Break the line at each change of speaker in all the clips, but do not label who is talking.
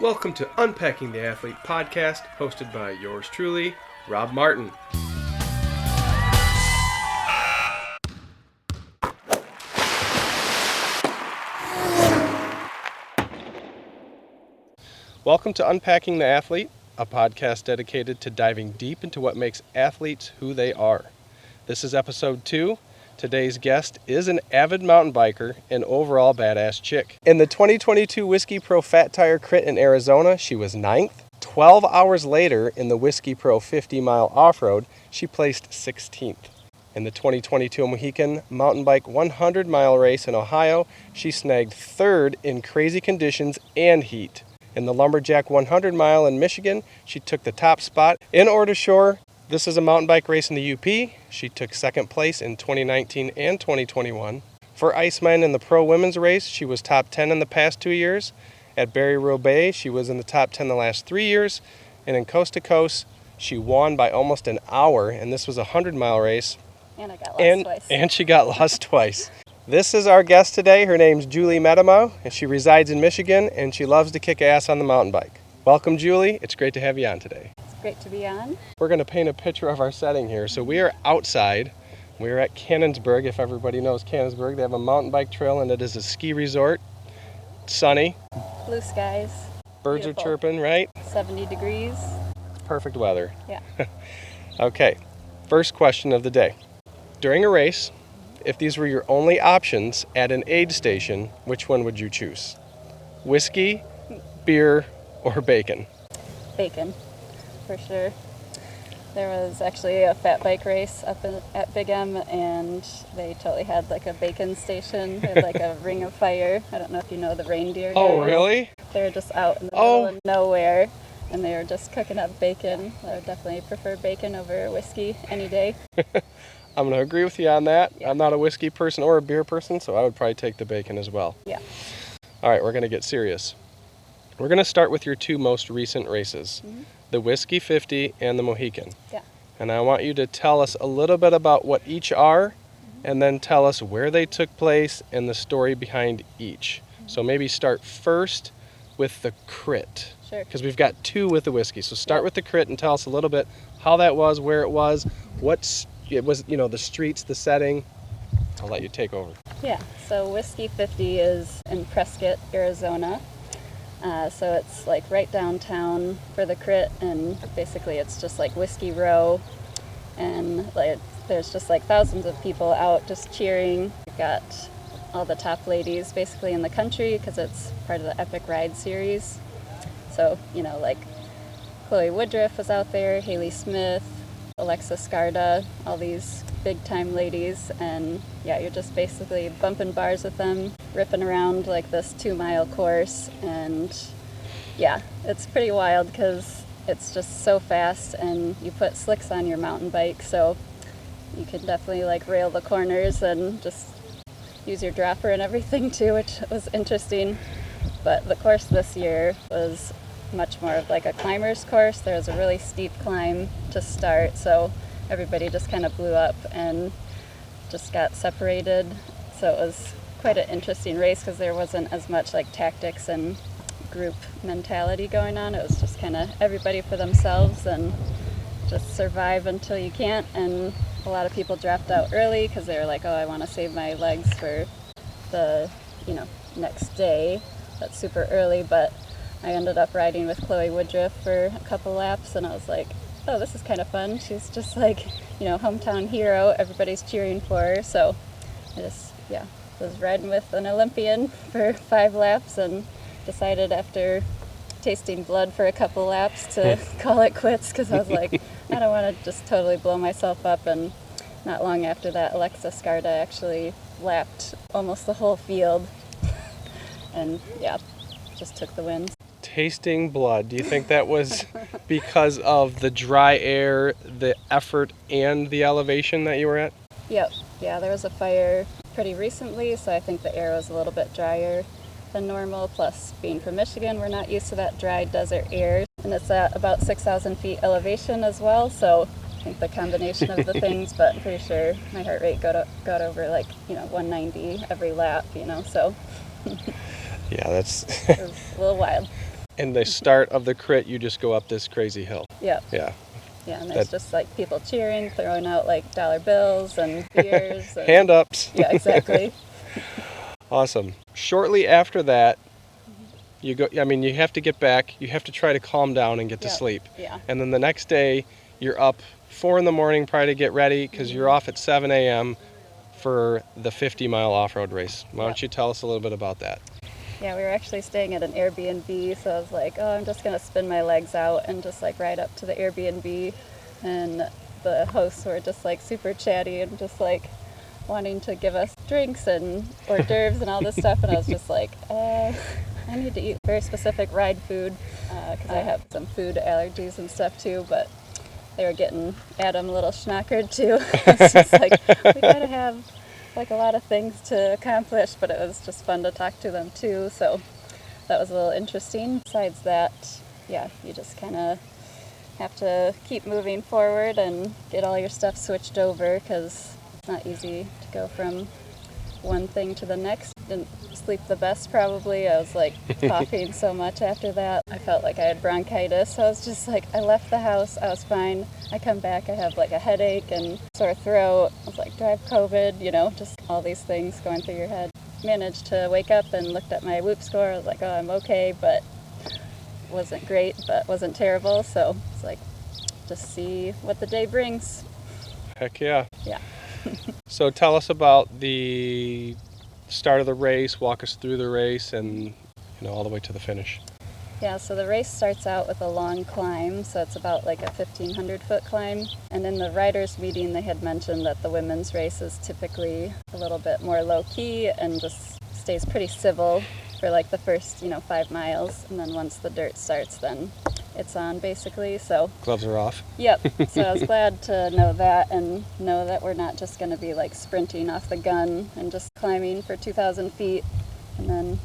Welcome to Unpacking the Athlete podcast, hosted by yours truly, Rob Martin. Welcome to Unpacking the Athlete, a podcast dedicated to diving deep into what makes athletes who they are. This is episode 2. Today's guest is an avid mountain biker and overall badass chick. In the 2022 Whiskey Pro Fat Tire Crit in Arizona, she was 9th. 12 hours later, in the Whiskey Pro 50-mile off-road, she placed 16th. In the 2022 Mohican mountain bike 100-mile race in Ohio, she snagged 3rd in crazy conditions and heat. In the Lumberjack 100-mile in Michigan, she took the top spot. In Order Shore, this is a mountain bike race in the UP. She took 2nd place in 2019 and 2021. For Iceman in the Pro Women's race, she was top 10 in the past 2 years. At Barry-Roubaix, she was in the top 10 the last 3 years. And in Coast to Coast, she won by almost an hour, and this was a 100-mile race.
And I got lost twice.
And she got lost twice. This is our guest today. Her name's Julie Medema, and she resides in Michigan, and she loves to kick ass on the mountain bike. Welcome, Julie. It's great to have you on today.
It's great to be on.
We're going to paint a picture of our setting here. So we are outside. We're at Cannonsburg. If everybody knows Cannonsburg, they have a mountain bike trail, and it is a ski resort. It's sunny.
Blue skies.
Birds
Beautiful.
are chirping, right?
70 degrees.
It's perfect weather.
Yeah.
Okay. First question of the day. During a race, if these were your only options at an aid station, which one would you choose? Whiskey, beer, or bacon?
Bacon, for sure. There was actually a fat bike race up at Big M, and they totally had like a bacon station. They had like a ring of fire. I don't know if you know the reindeer.
Oh,
guys.
really?
They were just out in the middle of nowhere, and they were just cooking up bacon. I would definitely prefer bacon over whiskey any day.
I'm going to agree with you on that.
Yeah.
I'm not a whiskey person or a beer person, so I would probably take the bacon as well.
Yeah.
All right, we're going to get serious. We're going to start with your 2 most recent races, the Whiskey 50 and the Mohican.
Yeah.
And I want you to tell us a little bit about what each are, and then tell us where they took place and the story behind each. So maybe start first with the crit.
Sure.
Because we've got 2 with the whiskey. So start with the crit and tell us a little bit how that was, where it was, it was, the streets, the setting. I'll let you take over.
Yeah, so Whiskey 50 is in Prescott, Arizona. So it's like right downtown for the crit, and basically it's just like Whiskey Row, and like there's just like thousands of people out just cheering. We've got all the top ladies basically in the country because it's part of the Epic Ride series. So, like Chloe Woodruff was out there, Haley Smith, Alexa Skarda, all these big time ladies, and yeah, you're just basically bumping bars with them, ripping around like this 2-mile course, and yeah, it's pretty wild because it's just so fast, and you put slicks on your mountain bike, so you can definitely like rail the corners and just use your dropper and everything too, which was interesting. But the course this year was much more of like a climber's course. There was a really steep climb to start, so everybody just kind of blew up and just got separated. So it was quite an interesting race because there wasn't as much like tactics and group mentality going on. It was just kind of everybody for themselves and just survive until you can't. And a lot of people dropped out early because they were like, oh, I want to save my legs for the next day. That's super early, but I ended up riding with Chloe Woodruff for a couple laps, and I was like, oh, this is kind of fun. She's just like, hometown hero. Everybody's cheering for her. So I just, was riding with an Olympian for 5 laps and decided after tasting blood for a couple laps to call it quits because I was like, I don't want to just totally blow myself up. And not long after that, Alexa Skarda actually lapped almost the whole field and, just took the win.
Tasting blood. Do you think that was because of the dry air, the effort, and the elevation that you were at?
Yep. Yeah, there was a fire pretty recently, so I think the air was a little bit drier than normal. Plus, being from Michigan, we're not used to that dry desert air. And it's at about 6,000 feet elevation as well, so I think the combination of the things, but I'm pretty sure my heart rate got over like, 190 every lap, so.
Yeah, that's...
It was a little wild.
And the start of the crit, you just go up this crazy hill.
Yep.
Yeah.
Yeah, and there's just like people cheering, throwing out like dollar bills and beers. And,
Hand ups.
Yeah, exactly.
Awesome. Shortly after that, you go. I mean, you have to get back. You have to try to calm down and get to
Yep.
sleep.
Yeah.
And then the next day, you're up 4 in the morning, probably to get ready, because you're off at 7 a.m. for the 50-mile off-road race. Why don't you tell us a little bit about that?
Yeah, we were actually staying at an Airbnb, so I was like, oh, I'm just going to spin my legs out and just like ride up to the Airbnb. And the hosts were just like super chatty and just like wanting to give us drinks and hors d'oeuvres and all this stuff. And I was just like, I need to eat very specific ride food because I have some food allergies and stuff too. But they were getting Adam a little schnockered too. It's just like, we gotta have like a lot of things to accomplish, but it was just fun to talk to them too. So that was a little interesting. Besides that, yeah, you just kind of have to keep moving forward and get all your stuff switched over because it's not easy to go from one thing to the next. Didn't sleep the best probably. I was like coughing so much after that. I felt like I had bronchitis. So I was just like, I left the house, I was fine. I come back, I have like a headache and sore throat. I was like, do I have COVID? You know, just all these things going through your head. Managed to wake up and looked at my Whoop score. I was like, oh, I'm okay, but wasn't great, but wasn't terrible. So it's like, just see what the day brings.
Heck yeah.
Yeah.
So tell us about the start of the race, walk us through the race, and all the way to the finish.
Yeah, so the race starts out with a long climb, so it's about like a 1,500-foot climb. And in the riders' meeting, they had mentioned that the women's race is typically a little bit more low-key and just stays pretty civil for like the first, 5 miles. And then once the dirt starts, then it's on basically. So
Gloves are off.
Yep. So I was glad to know that and know that we're not just going to be like sprinting off the gun and just climbing for 2,000 feet. And then,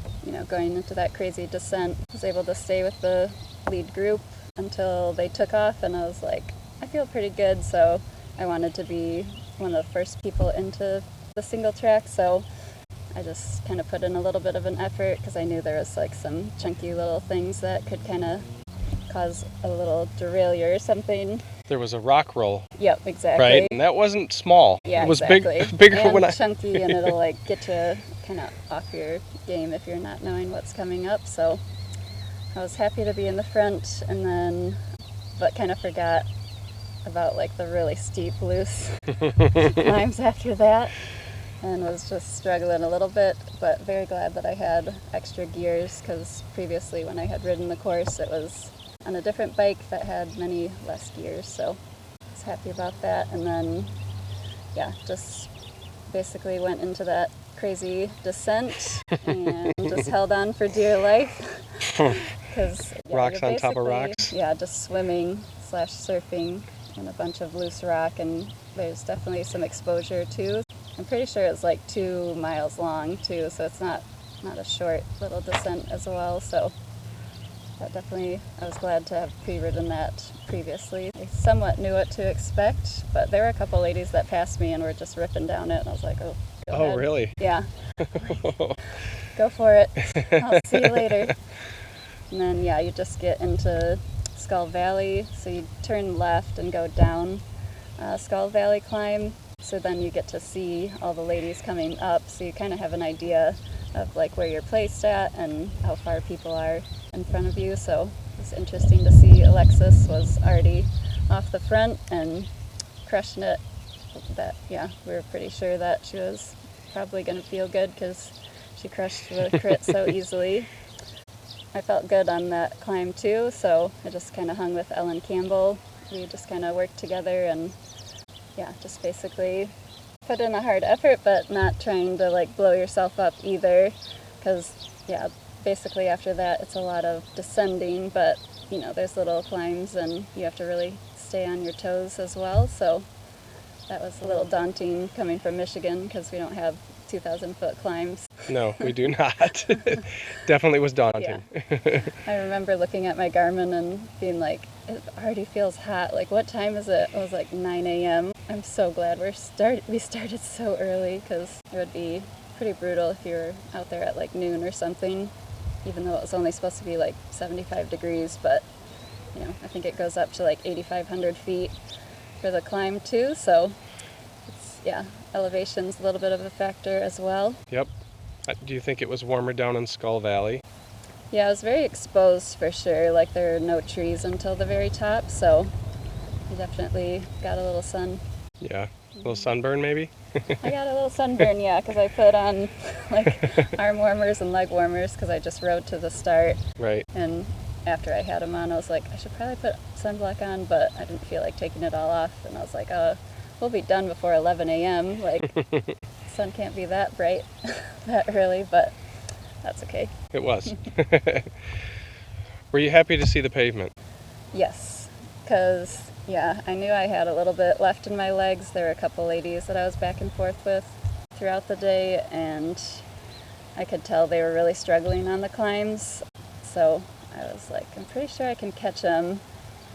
going into that crazy descent, I was able to stay with the lead group until they took off. And I was like, I feel pretty good. So I wanted to be one of the first people into the single track. So I just kind of put in a little bit of an effort because I knew there was like some chunky little things that could kind of cause a little derailure or something.
There was a rock roll.
Yep, exactly.
Right, and that wasn't small.
Yeah,
it was
exactly.
bigger
and
when
chunky, and it'll like get you kind of off your game if you're not knowing what's coming up. So I was happy to be in the front, but kind of forgot about like the really steep, loose climbs after that, and was just struggling a little bit. But very glad that I had extra gears because previously when I had ridden the course, it was on a different bike that had many less gears, so I was happy about that. And then, just basically went into that crazy descent and just held on for dear life. Because
rocks on top of rocks?
Yeah, just swimming / surfing in a bunch of loose rock, and there's definitely some exposure too. I'm pretty sure it's like 2 miles long too, so it's not a short little descent as well, so that definitely, I was glad to have pre-ridden that previously. I somewhat knew what to expect, but there were a couple ladies that passed me and were just ripping down it, and I was like, oh, go ahead.
Really?
Yeah. Go for it. I'll see you later. And then, you just get into Skull Valley, so you turn left and go down Skull Valley climb, so then you get to see all the ladies coming up, so you kind of have an idea of like where you're placed at and how far people are in front of you. So it's interesting to see Alexis was already off the front and crushing it. We were pretty sure that she was probably going to feel good because she crushed the crit so easily. I felt good on that climb too, so I just kind of hung with Ellen Campbell. We just kind of worked together and just basically put in a hard effort, but not trying to like blow yourself up either, because basically after that it's a lot of descending, but there's little climbs and you have to really stay on your toes as well. So that was a little daunting coming from Michigan because we don't have 2,000-foot climbs.
No, we do not. Definitely was daunting.
Yeah. I remember looking at my Garmin and being like, it already feels hot. Like, what time is it? It was like 9 a.m. I'm so glad we started so early because it would be pretty brutal if you were out there at like noon or something. even though it was only supposed to be like 75 degrees, but I think it goes up to like 8,500 feet for the climb too, so elevation's a little bit of a factor as well.
Yep. Do you think it was warmer down in Skull Valley?
Yeah, it was very exposed for sure. Like, there are no trees until the very top, so you definitely got a little sun.
Yeah. A little sunburn maybe?
I got a little sunburn, yeah, because I put on like arm warmers and leg warmers because I just rode to the start.
Right.
And after I had them on, I was like, I should probably put sunblock on, but I didn't feel like taking it all off. And I was like, we'll be done before 11 a.m. Like, the sun can't be that bright that early, but that's okay.
It was. Were you happy to see the pavement?
Yes, because, I knew I had a little bit left in my legs. There were a couple ladies that I was back and forth with throughout the day, and I could tell they were really struggling on the climbs. So I was like, I'm pretty sure I can catch them.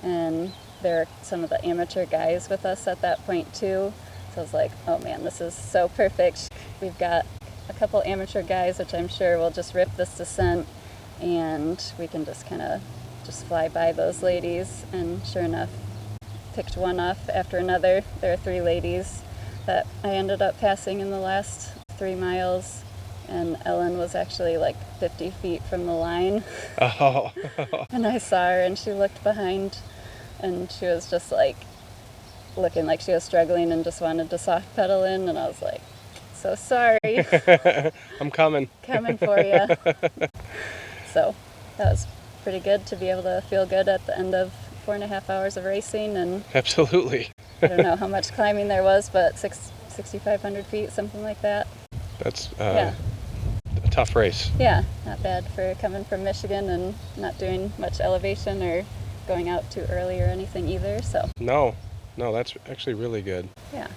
And there are some of the amateur guys with us at that point too. So I was like, oh man, this is so perfect. We've got a couple amateur guys, which I'm sure will just rip this descent, and we can just kind of just fly by those ladies. And sure enough, picked one off after another. There are 3 ladies that I ended up passing in the last 3 miles. And Ellen was actually like 50 feet from the line.
Oh.
And I saw her, and she looked behind, and she was just like looking like she was struggling and just wanted to soft pedal in. And I was like, so sorry.
I'm coming.
Coming for you. So that was pretty good to be able to feel good at the end of 4.5 hours of racing. And
Absolutely.
I don't know how much climbing there was, but 6,500 feet, something like that.
That's a tough race.
Yeah, not bad for coming from Michigan and not doing much elevation or going out too early or anything either. So
No, that's actually really good.
Yeah.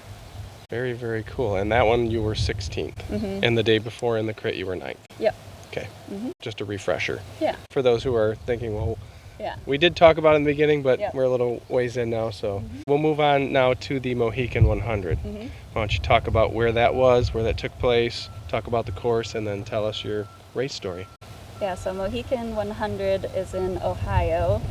Very, very cool. And that one you were 16th.
Mm-hmm.
And the day before in the crit you were 9th.
Yep.
Okay.
Mm-hmm.
Just a refresher.
Yeah.
For those who are thinking, well,
Yeah.
we did talk about it in the beginning, but
Yep.
we're a little ways in now, so we'll move on now to the Mohican 100.
Mm-hmm.
Why don't you talk about where that was, where that took place, talk about the course, and then tell us your race story.
Yeah, so Mohican 100 is in Ohio,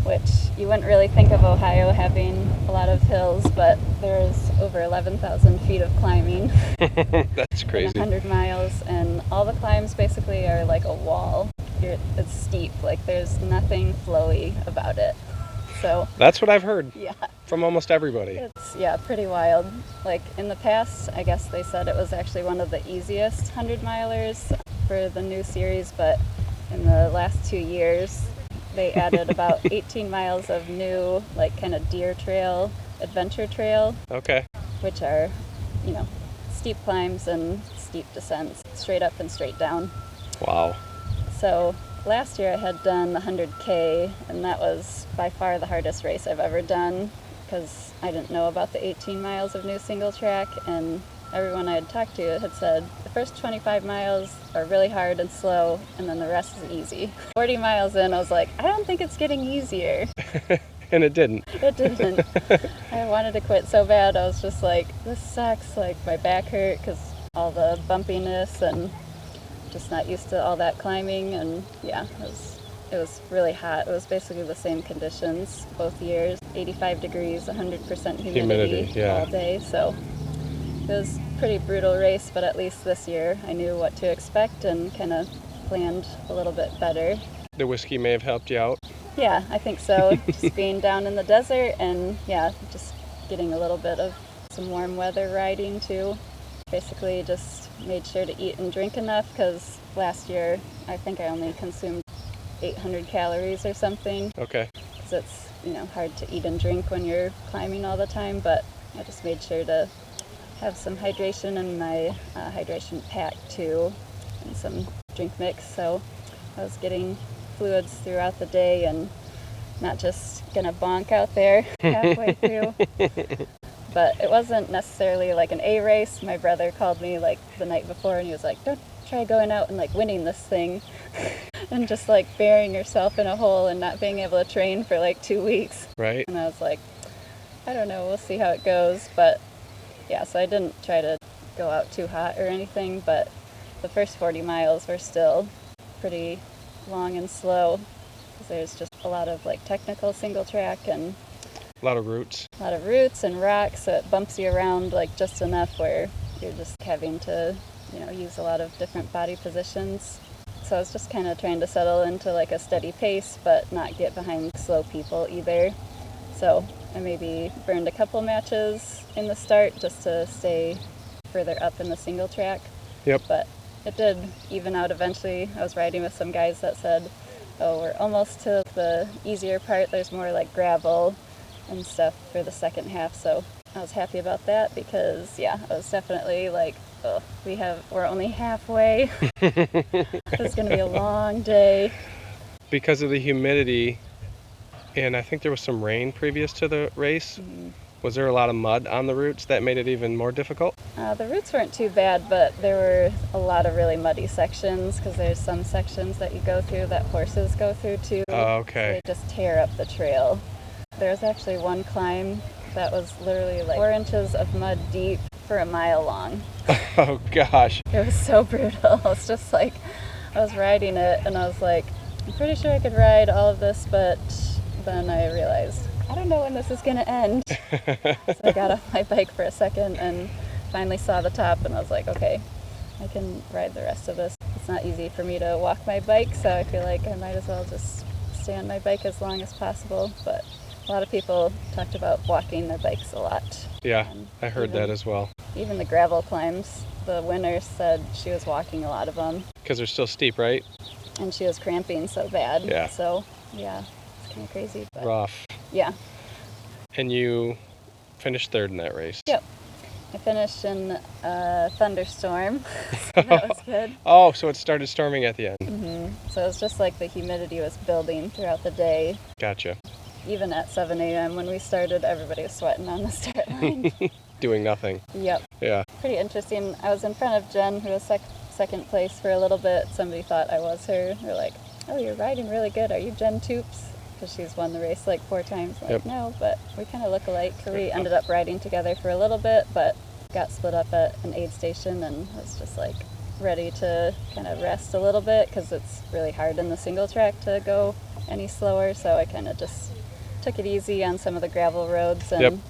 which you wouldn't really think of Ohio having a lot of hills, but there's over 11,000 feet of climbing.
That's crazy.
In 100 miles, and all the climbs basically are like a wall. It's steep, like there's nothing flowy about it. So
That's what I've heard
yeah,
from almost everybody.
it's pretty wild. Like in the past, I guess they said it was actually one of the easiest 100-milers for the new series, but in the last 2 years, they added about 18 miles of new, like kind of deer trail, adventure trail,
Okay.
which are, steep climbs and steep descents, straight up and straight down.
Wow.
So last year I had done the 100K, and that was by far the hardest race I've ever done because I didn't know about the 18 miles of new single track, and everyone I had talked to had said the first 25 miles are really hard and slow, and then the rest is easy. 40 miles in, I was like, I don't think it's getting easier.
And it didn't.
It didn't. I wanted to quit so bad. I was just like, this sucks. Like, my back hurt because all the bumpiness and just not used to all that climbing. And yeah, it was really hot. It was basically the same conditions both years. 85 degrees, 100% humidity
yeah.
all day. So it was a pretty brutal race, but at least this year I knew what to expect and kind of planned a little bit better.
The whiskey may have helped you out.
Yeah, I think so. Just being down in the desert and just getting a little bit of some warm weather riding too. Basically just made sure to eat and drink enough because last year I think I only consumed 800 calories or something.
Okay.
Because it's, hard to eat and drink when you're climbing all the time, but I just made sure to have some hydration in my hydration pack too and some drink mix. So I was getting fluids throughout the day and not just gonna bonk out there halfway through. But it wasn't necessarily like an A race. My brother called me like the night before and he was like, don't try going out and like winning this thing and just like burying yourself in a hole and not being able to train for like 2 weeks.
Right.
And I was like, I don't know, we'll see how it goes. But yeah, so I didn't try to go out too hot or anything, but the first 40 miles were still pretty long and slow, because there's just a lot of like technical single track and
A lot of roots.
a lot of roots and rocks, so it bumps you around like just enough where you're just having to, use a lot of different body positions. So I was just kind of trying to settle into like a steady pace, but not get behind slow people either. So I maybe burned a couple matches in the start just to stay further up in the single track.
Yep.
But it did even out eventually. I was riding with some guys that said, oh, we're almost to the easier part. There's more like gravel and stuff for the second half. So I was happy about that because, I was definitely like, oh, we're only halfway. It's going to be a long day.
Because of the humidity, and I think there was some rain previous to the race.
Mm-hmm.
Was there a lot of mud on the routes that made it even more difficult?
The routes weren't too bad, but there were a lot of really muddy sections because there's some sections that you go through that horses go through too.
Oh, okay.
So they just tear up the trail. There's actually one climb that was literally like 4 inches of mud deep for a mile long.
Oh, gosh.
It was so brutal. It's just like, I was riding it and I was like, I'm pretty sure I could ride all of this, but then I realized, I don't know when this is going to end. So I got off my bike for a second and finally saw the top and I was like, okay, I can ride the rest of this. It's not easy for me to walk my bike, so I feel like I might as well just stay on my bike as long as possible. But a lot of people talked about walking their bikes a lot.
Yeah, I heard that as well.
Even the gravel climbs, the winner said she was walking a lot of them.
Because they're still steep, right?
And she was cramping so bad.
Yeah.
So, it's kind of crazy. But
Rough.
yeah.
And you finished third in that race.
Yep. I finished in a thunderstorm, so that was good.
Oh, so it started storming at the end.
Mm-hmm. So it was just like the humidity was building throughout the day.
Gotcha.
Even at 7 a.m. when we started, everybody was sweating on the start line.
Doing nothing.
Yep.
Yeah.
Pretty interesting. I was in front of Jen, who was second place for a little bit. Somebody thought I was her. They're like, oh, you're riding really good. Are you Jen Toops? Because she's won the race like 4 times. Like,
yep.
No, but we kind of look alike. We ended up riding together for a little bit, but got split up at an aid station and was just like ready to kind of rest a little bit because it's really hard in the single track to go any slower. So I kind of just took it easy on some of the gravel roads and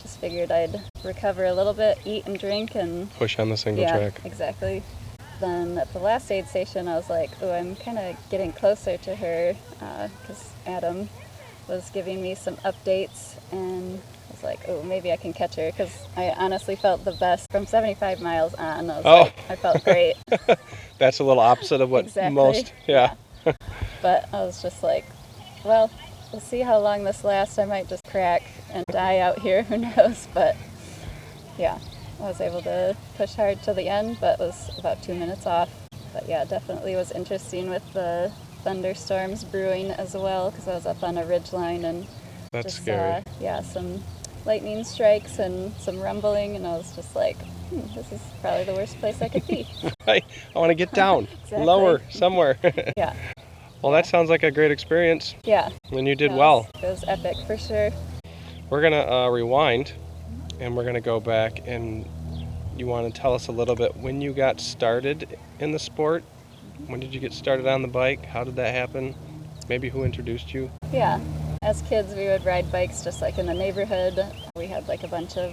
just figured I'd recover a little bit, eat and drink, and
push on the single track.
Yeah, exactly. Then at the last aid station, I was like, oh, I'm kind of getting closer to her because Adam was giving me some updates, and I was like, oh, maybe I can catch her because I honestly felt the best from 75 miles on. I was like, I felt great.
That's a little opposite of what most, yeah.
But I was just like, well, we'll see how long this lasts. I might just crack and die out here, who knows, but yeah. I was able to push hard till the end, but was about 2 minutes off. But yeah, definitely was interesting with the thunderstorms brewing as well, because I was up on a ridge line and
that's scary.
Some lightning strikes and some rumbling, and I was just like, this is probably the worst place I could be.
Right. I want to get down,
Exactly.
Lower, somewhere.
Yeah.
Well, that sounds like a great experience.
Yeah.
And you did well.
It was epic for sure.
We're going to rewind. And we're going to go back, and you want to tell us a little bit when you got started in the sport. When did you get started on the bike? How did that happen? Maybe who introduced you?
Yeah. As kids, we would ride bikes just like in the neighborhood. We had like a bunch of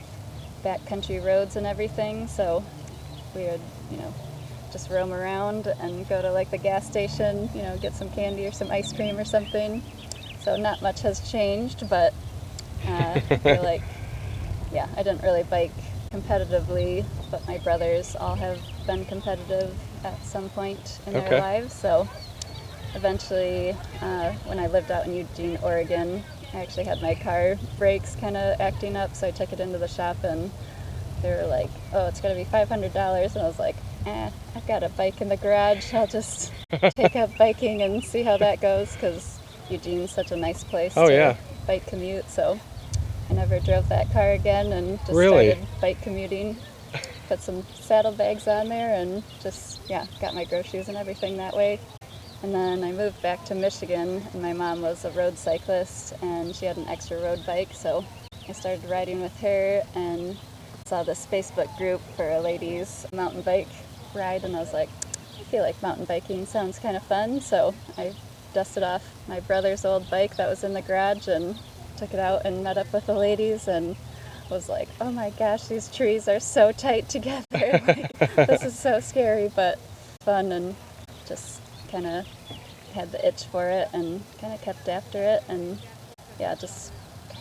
backcountry roads and everything, so we would, just roam around and go to like the gas station, get some candy or some ice cream or something. So not much has changed, but I feel like I didn't really bike competitively, but my brothers all have been competitive at some point in their lives. So eventually, when I lived out in Eugene, Oregon, I actually had my car brakes kind of acting up, so I took it into the shop and they were like, oh, it's going to be $500. And I was like, I've got a bike in the garage. I'll just take up biking and see how that goes, because Eugene's such a nice place to bike commute. So I never drove that car again and just started bike commuting. Put some saddlebags on there and just, got my groceries and everything that way. And then I moved back to Michigan, and my mom was a road cyclist and she had an extra road bike, so I started riding with her and saw this Facebook group for a ladies mountain bike ride, and I was like, I feel like mountain biking sounds kind of fun, so I dusted off my brother's old bike that was in the garage and took it out and met up with the ladies and was like, oh my gosh, these trees are so tight together. Like, this is so scary, but fun, and just kind of had the itch for it and kind of kept after it, and yeah, just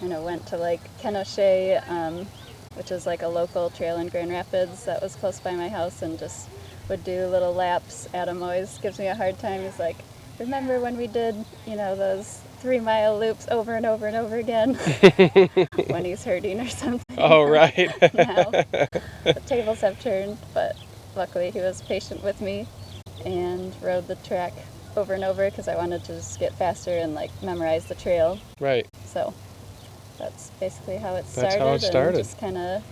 kind of went to like Kenosha, which is like a local trail in Grand Rapids that was close by my house, and just would do little laps. Adam always gives me a hard time. He's like, remember when we did, those 3-mile loops over and over and over again? When he's hurting or something.
Oh, right.
Now the tables have turned, but luckily he was patient with me and rode the track over and over because I wanted to just get faster and like memorize the trail.
Right.
So that's basically how it started.
That's how it started.
And just kind of,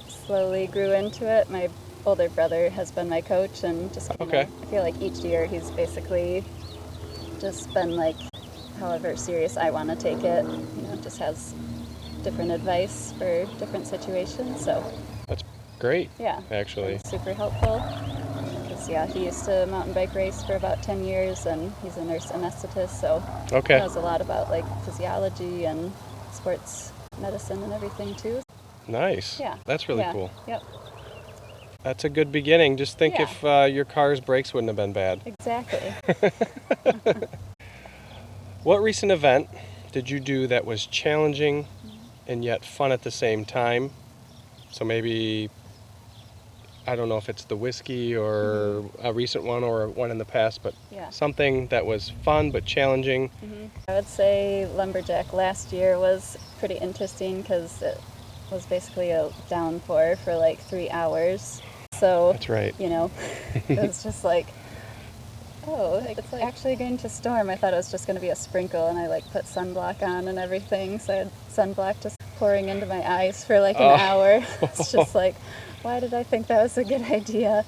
slowly grew into it. My older brother has been my coach, and just I feel like each year he's basically just been like, however serious I want to take it, just has different advice for different situations. So
that's great.
Yeah.
Actually.
It's super helpful. He used to mountain bike race for about 10 years, and he's a nurse anesthetist, so he knows a lot about like physiology and sports medicine and everything too.
Nice.
Yeah.
That's really cool.
Yep.
That's a good beginning. Just think if your car's brakes wouldn't have been bad.
Exactly.
What recent event did you do that was challenging and yet fun at the same time? So maybe, I don't know if it's the whiskey or a recent one or one in the past, but something that was fun but challenging.
I would say Lumberjack last year was pretty interesting because it was basically a downpour for like 3 hours. So,
that's right.
It was just like, it's like actually going to storm. I thought it was just going to be a sprinkle, and I like put sunblock on and everything. So I had sunblock just pouring into my eyes for like an hour. It's just like, why did I think that was a good idea?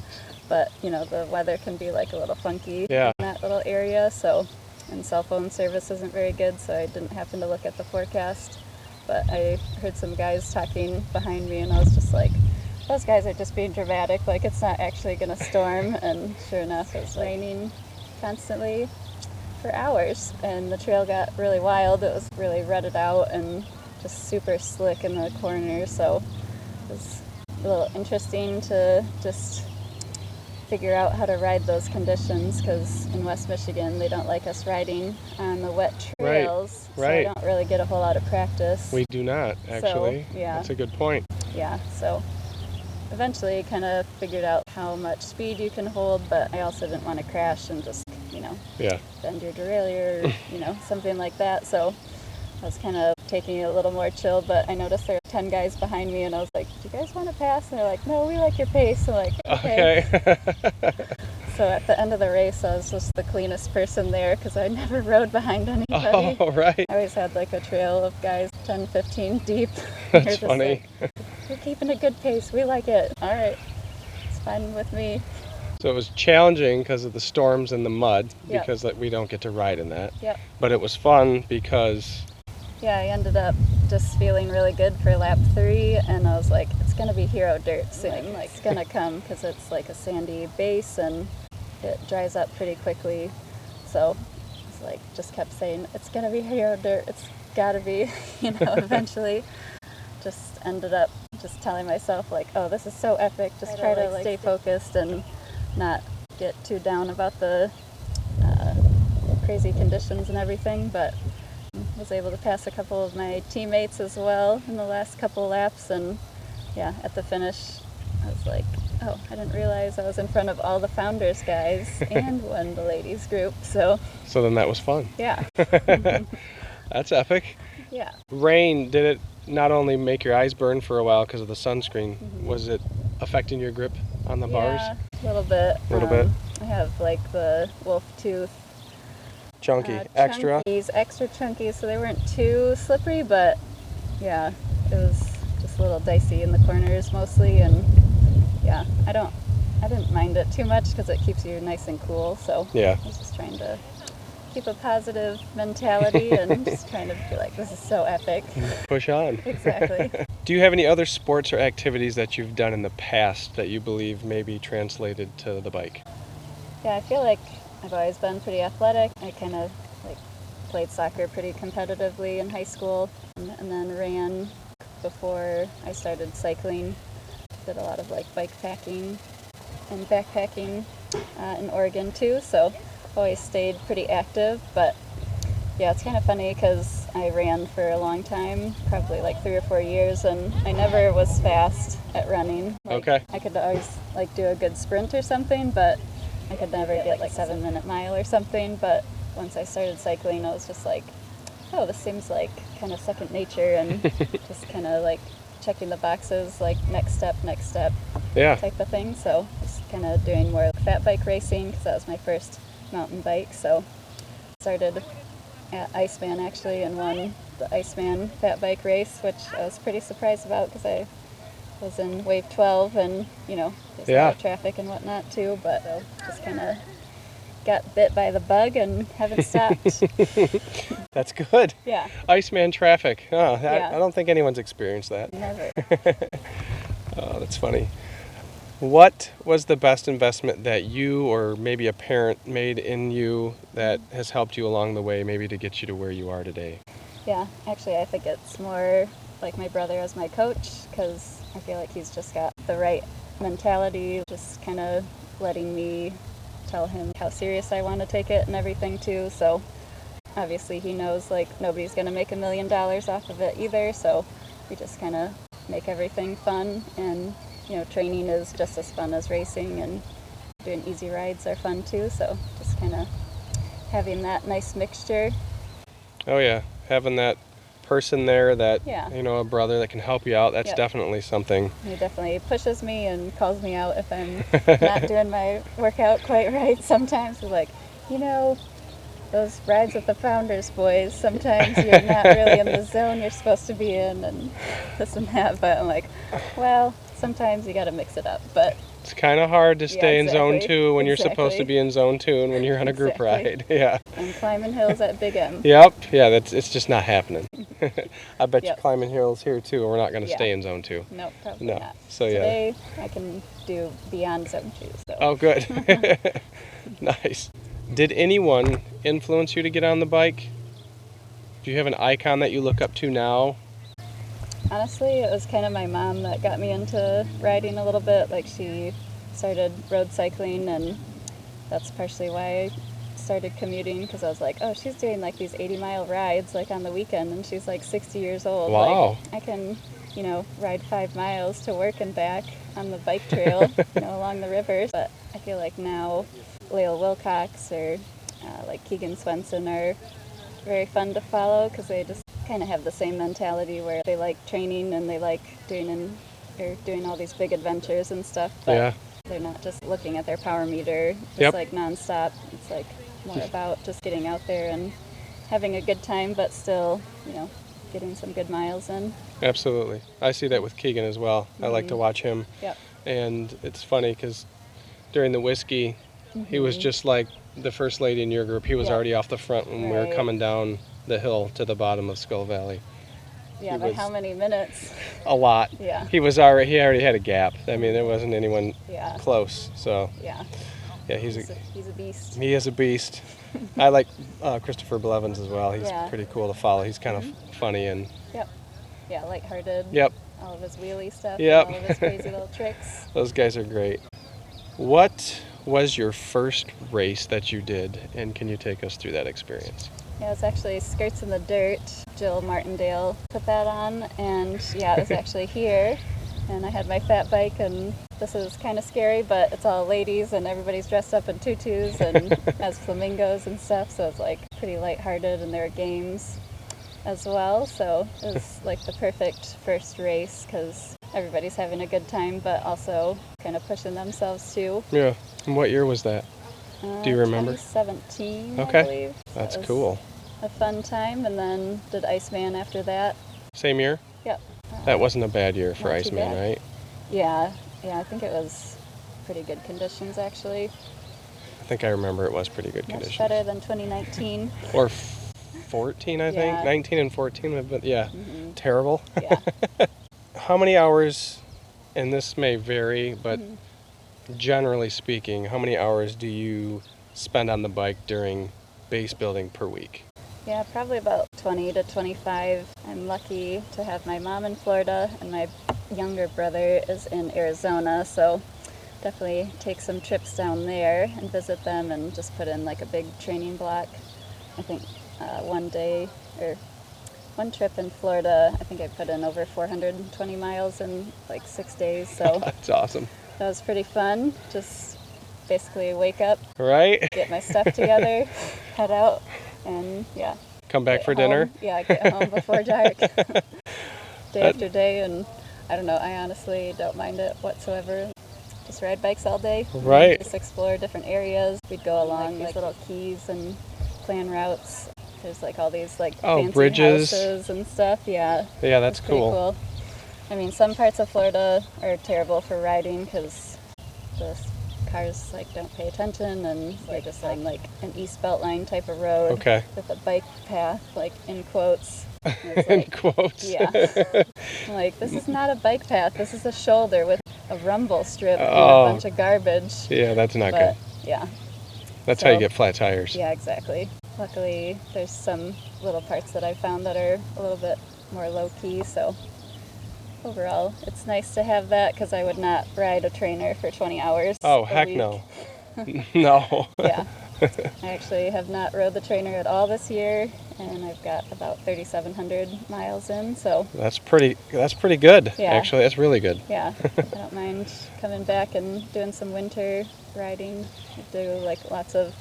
But, the weather can be like a little funky in that little area. So, and cell phone service isn't very good, so I didn't happen to look at the forecast. But I heard some guys talking behind me, and I was just like, those guys are just being dramatic, like it's not actually going to storm. And sure enough, it was raining constantly for hours, and the trail got really wild. It was really rutted out and just super slick in the corners, so it was a little interesting to just figure out how to ride those conditions, because in West Michigan they don't like us riding on the wet trails, so I don't really get a whole lot of practice.
We do not, actually.
So,
that's a good point.
Yeah, so eventually kind of figured out how much speed you can hold, but I also didn't want to crash and just, bend your derailleur or, something like that. So I was kind of taking it a little more chill, but I noticed there were 10 guys behind me, and I was like, do you guys want to pass? And they're like, no, we like your pace. I'm like, okay. So at the end of the race, I was just the cleanest person there because I never rode behind anybody.
Oh, right.
I always had like a trail of guys 10, 15 deep.
That's funny.
Like, we're keeping a good pace. We like it. All right. It's fine with me.
So it was challenging because of the storms and the mud, because we don't get to ride in that.
Yep.
But it was fun because...
Yeah, I ended up just feeling really good for lap 3, and I was like, it's going to be hero dirt soon. Like, it's going to come because it's like a sandy base and it dries up pretty quickly. So it's like, just kept saying, it's going to be hero dirt. It's got to be, eventually. Just ended up just telling myself like, oh, this is so epic. Just try to stay focused and not get too down about the crazy conditions and everything, but was able to pass a couple of my teammates as well in the last couple laps, and at the finish I was like, oh, I didn't realize I was in front of all the Founders guys and won the ladies group, so
then that was fun.
Yeah.
That's epic.
Yeah.
Rain, did it not only make your eyes burn for a while because of the sunscreen, was it affecting your grip on the bars?
Yeah, a little bit. I have like the wolf tooth
chunky,
extra chunky, so they weren't too slippery, but it was just a little dicey in the corners mostly, and I didn't mind it too much because it keeps you nice and cool, so I was just trying to keep a positive mentality and just trying to be like, this is so epic.
Push on.
Exactly.
Do you have any other sports or activities that you've done in the past that you believe maybe translated to the bike?
Yeah, I feel like I've always been pretty athletic. I kind of like played soccer pretty competitively in high school and then ran before I started cycling. Did a lot of like bike packing and backpacking in Oregon too, so always stayed pretty active. But yeah, it's kind of funny because I ran for a long time, probably like 3 or 4 years, and I never was fast at running. Like,
Okay.
I could always like do a good sprint or something, but I could never get like 7-minute mile or something. But once I started cycling, I was just like, oh, this seems like kind of second nature, and just kind of like checking the boxes, like next step
Yeah.
type of thing. So just kind of doing more fat bike racing because that was my first mountain bike. So started at Iceman actually and won the Iceman fat bike race, which I was pretty surprised about because I was in wave 12 and, you know, there's a lot of traffic and whatnot too, but just kind of got bit by the bug and haven't stopped.
That's good.
Yeah.
Iceman traffic. Oh,
Yeah.
I don't think anyone's experienced that.
Never.
Oh, that's funny. What was the best investment that you or maybe a parent made in you that has helped you along the way, maybe to get you to where you are today?
Yeah, actually I think it's more like my brother as my coach because I feel like he's just got the right mentality, just kind of letting me tell him how serious I want to take it and everything too. So obviously he knows like nobody's going to make $1 million off of it either, so we just kind of make everything fun, and you know, training is just as fun as racing, and doing easy rides are fun too, so just kind of having that nice mixture.
Oh yeah, having that person there that,
Yeah.
you know, a brother that can help you out, that's
Yep.
definitely something.
He definitely pushes me and calls me out if I'm not doing my workout quite right. Sometimes he's like, you know, those rides with the Founders boys, sometimes you're not really in the zone you're supposed to be in and this and that. But I'm like, well, sometimes you got to mix it up. But
It's kind of hard to stay in zone
exactly.
2 when you're supposed to be in zone 2 and when you're on a group ride. Yeah.
I'm climbing hills at Big M.
Yep. Yeah, it's just not happening. I bet you're
Yep.
climbing hills here too, and we're not going to
Yeah.
stay in zone 2.
Nope, probably
No.
not.
So yeah.
Today I can do beyond zone 2. So.
Oh, good. Nice. Did anyone influence you to get on the bike? Do you have an icon that you look up to now?
Honestly, it was kind of my mom that got me into riding a little bit. Like, she started road cycling, and that's partially why I started commuting, because I was like, oh, she's doing like these 80-mile rides like on the weekend, and she's like 60 years old.
Wow.
Like, I can, you know, ride 5 miles to work and back on the bike trail, you know, along the rivers. But I feel like now Lael Wilcox or like Keegan Swenson are very fun to follow because they just kind of have the same mentality where they like training and they like doing all these big adventures and stuff. But
Yeah.
they're not just looking at their power meter just
Yep.
like nonstop. It's like more about just getting out there and having a good time, but still, you know, getting some good miles in.
Absolutely. I see that with Keegan as well. I like to watch him.
Yep.
And it's funny because during the whiskey, he was just like the first lady in your group. He was
Yep.
already off the front when we were
Right.
coming down the hill to the bottom of Skull Valley.
Yeah,
He
but
was-
how many minutes?
A lot.
Yeah.
He already had a gap. I mean, there wasn't anyone
Yeah.
close. So
Yeah.
yeah,
He's a beast.
he is a beast. I like Christopher Blevins as well. He's
Yeah.
pretty cool to follow. He's kind of funny and
Yep. Yeah, lighthearted.
yep,
All of his wheelie stuff.
Yep.
And all of his crazy little tricks.
those guys are great. What was your first race that you did, and can you take us through that experience?
Yeah, it's actually Skirts in the Dirt. Jill Martindale put that on, and yeah, it was actually here. And I had my fat bike, and this is kind of scary, but it's all ladies, and everybody's dressed up in tutus and as flamingos and stuff, so it's like pretty lighthearted, and there are games as well. So it was like the perfect first race because everybody's having a good time, but also kind of pushing themselves too.
Yeah. And what year was that? Do you remember?
2017,
Okay.
I believe. So
That's
it was
cool.
a fun time, and then did Iceman after that.
Same year?
Yep.
That wasn't a bad year for
Not too
Iceman,
bad.
right?
Yeah, I think it was pretty good conditions actually.
I think I remember it was pretty good
Much
conditions.
better than 2019.
Or 14, I think.
Yeah.
19 and 14 have been, yeah,
Mhm.
terrible.
Yeah.
How many hours, and this may vary, but generally speaking, how many hours do you spend on the bike during base building per week?
Yeah, probably about 20 to 25. I'm lucky to have my mom in Florida and my younger brother is in Arizona, so definitely take some trips down there and visit them and just put in like a big training block. I think one trip in Florida, I think I put in over 420 miles in like 6 days, so
That's awesome.
that was pretty fun. Just basically wake up,
Right?
get my stuff together, head out, and yeah.
Come back
Get
for
home.
dinner?
Yeah, get home before dark. Day after day, and I don't know, I honestly don't mind it whatsoever. Just ride bikes all day.
Right.
Just explore different areas. We'd go along these little keys and plan routes. There's like all these like fancy
bridges.
houses and stuff. Yeah.
Yeah, that's
It's pretty cool. I mean, some parts of Florida are terrible for riding because the cars like don't pay attention and they're just on like an East Beltline type of road
Okay.
with a bike path, like in quotes. And it's
In
like,
quotes.
yeah. I'm like, this is not a bike path. This is a shoulder with a rumble strip and
Oh.
a bunch of garbage.
Yeah, that's not
But
good.
yeah,
That's how you
so-
get flat tires.
yeah, exactly. Luckily, there's some little parts that I found that are a little bit more low-key, so overall, it's nice to have that because I would not ride a trainer for 20 hours
Oh,
a
heck
week.
no. No.
Yeah. I actually have not rode the trainer at all this year, and I've got about 3,700 miles in, so
That's pretty good.
Yeah.
Actually, that's really good.
yeah, I don't mind coming back and doing some winter riding. I do like lots of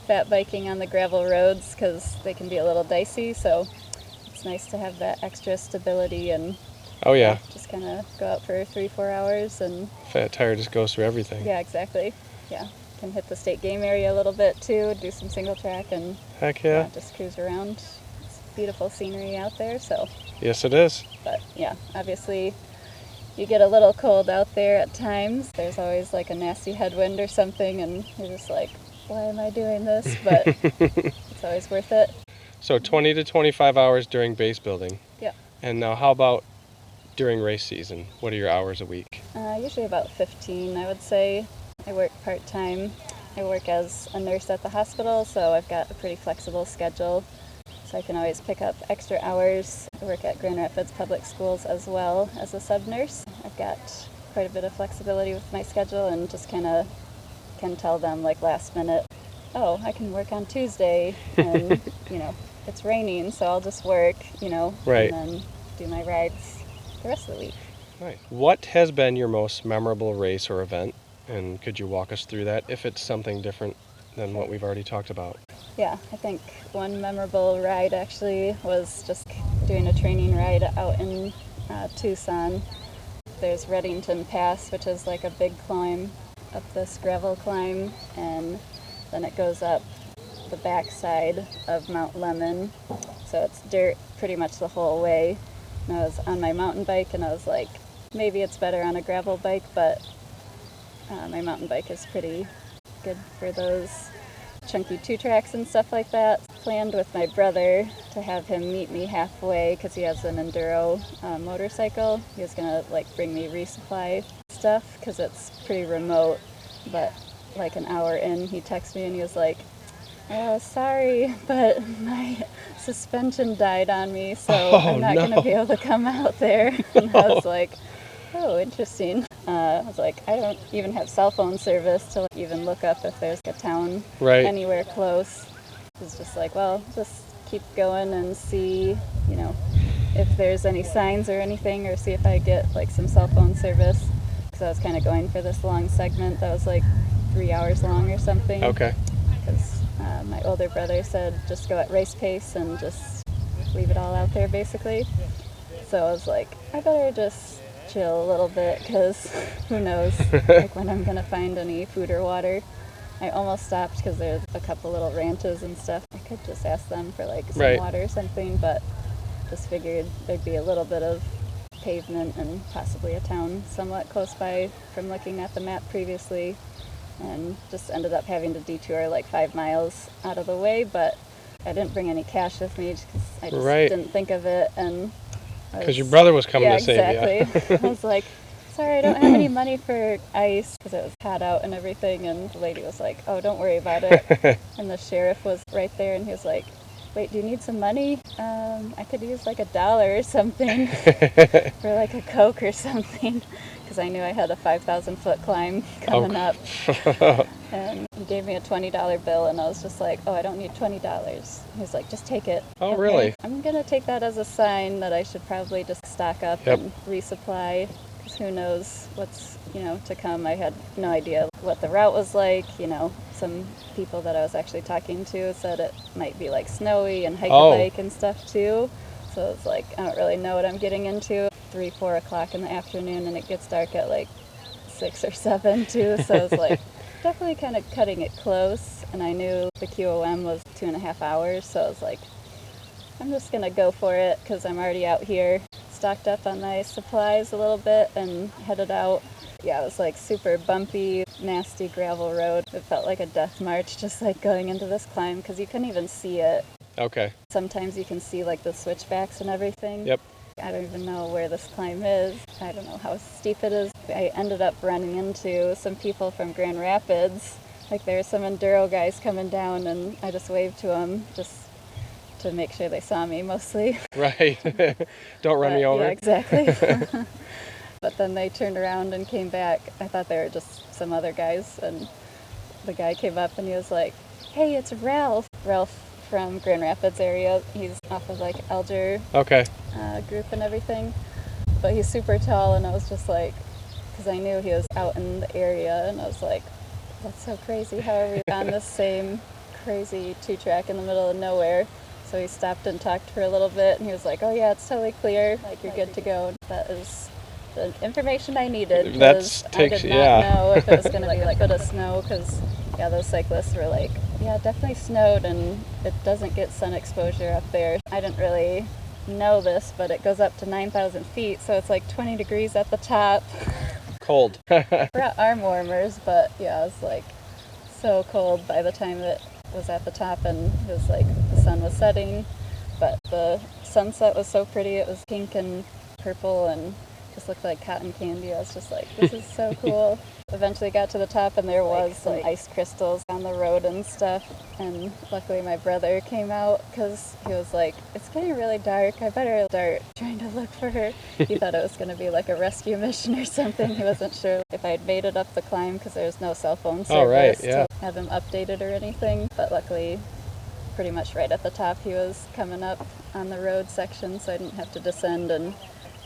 fat biking on the gravel roads because they can be a little dicey, so it's nice to have that extra stability and
Oh yeah.
just kind of go out for 3-4 hours and
Fat tire just goes through everything.
yeah, exactly. Yeah, can hit the state game area a little bit too, do some single track and
Heck yeah.
just cruise around. It's beautiful scenery out there, so
Yes, it is.
but yeah, obviously you get a little cold out there at times. There's always like a nasty headwind or something and you're just like, why am I doing this? But it's always worth it.
So 20 to 25 hours during base building.
Yeah.
And now how about during race season? What are your hours a week?
Usually about 15, I would say. I work part-time. I work as a nurse at the hospital, so I've got a pretty flexible schedule. So I can always pick up extra hours. I work at Grand Rapids Public Schools as well as a sub-nurse. I've got quite a bit of flexibility with my schedule and just kind of can tell them like last minute, oh, I can work on Tuesday and, it's raining, so I'll just work,
Right.
and then do my rides the rest of the week.
Right. What has been your most memorable race or event? And could you walk us through that if it's something different than what we've already talked about?
Yeah, I think one memorable ride actually was just doing a training ride out in Tucson. There's Reddington Pass, which is like a big climb up this gravel climb, and then it goes up the backside of Mount Lemon. So it's dirt pretty much the whole way. And I was on my mountain bike and I was like, maybe it's better on a gravel bike, but my mountain bike is pretty good for those chunky 2-tracks and stuff like that. Planned with my brother to have him meet me halfway because he has an enduro motorcycle. He was gonna like bring me resupply stuff because it's pretty remote, but like an hour in he texted me and he was like, sorry, but my suspension died on me, so I'm not going to be able to come out there. And I was like, oh, interesting. I was like, I don't even have cell phone service to even look up if there's a town anywhere close. It's just like, well, just keep going and see, if there's any signs or anything, or see if I get like some cell phone service. Because I was kind of going for this long segment that was like 3 hours long or something.
Okay.
Because my older brother said just go at race pace and just leave it all out there basically. So I was like, I better just chill a little bit because who knows like when I'm gonna find any food or water. I almost stopped because there's a couple little ranches and stuff. I could just ask them for like some water or something, but just figured there'd be a little bit of pavement and possibly a town somewhat close by from looking at the map previously. And just ended up having to detour like 5 miles out of the way, but I didn't bring any cash with me because I just didn't think of it. And
because your brother was coming to save you.
Yeah, exactly. I was like, sorry, I don't have any money for ice because it was hot out and everything. And the lady was like, oh, don't worry about it. And the sheriff was right there and he was like, wait, do you need some money? I could use like $1 or something for like a Coke or something. Because I knew I had a 5,000-foot climb coming up. And he gave me a $20 bill, and I was just like, oh, I don't need $20. He was like, just take it.
Oh,
okay.
really?
I'm going to take that as a sign that I should probably just stock up and resupply, because who knows what's, to come. I had no idea what the route was like. Some people that I was actually talking to said it might be like snowy and hike-a-bike and stuff too. So it's like, I don't really know what I'm getting into. 3-4 o'clock in the afternoon, and it gets dark at like 6 or 7 too. So it's like definitely kind of cutting it close. And I knew the QOM was 2.5 hours, so I was like, I'm just gonna go for it because I'm already out here. Stocked up on my supplies a little bit and headed out. Yeah, it was like super bumpy, nasty gravel road. It felt like a death march just like going into this climb because you couldn't even see it.
Okay.
Sometimes you can see like the switchbacks and everything.
Yep.
I don't even know where this climb is. I don't know how steep it is. I ended up running into some people from Grand Rapids. Like there were some enduro guys coming down and I just waved to them just to make sure they saw me mostly.
Right. Don't run me over.
Yeah, exactly. But then they turned around and came back. I thought they were just some other guys, and the guy came up and he was like, hey, it's Ralph. Ralph from Grand Rapids area. He's off of like Alger group and everything. But he's super tall, and I was just like, because I knew he was out in the area, and I was like, that's so crazy. How are we on this same crazy 2-track in the middle of nowhere? So he stopped and talked for a little bit, and he was like, oh yeah, it's totally clear. Like, you're good to go. That is the information I needed, because I did not know if it was going to be like a foot of snow, because those cyclists were like, yeah, it definitely snowed and it doesn't get sun exposure up there. I didn't really know this, but it goes up to 9,000 feet, so it's like 20 degrees at the top.
Cold.
I brought arm warmers, but yeah, it was like so cold by the time it was at the top, and it was like the sun was setting, but the sunset was so pretty. It was pink and purple and just looked like cotton candy. I was just like, this is so cool. Eventually got to the top, and there was some ice crystals on the road and stuff, and luckily my brother came out because he was like, it's getting really dark, I better start trying to look for her. He thought it was going to be like a rescue mission or something. He wasn't sure if I'd made it up the climb because there was no cell phone service to have him updated or anything, but luckily pretty much right at the top he was coming up on the road section, so I didn't have to descend and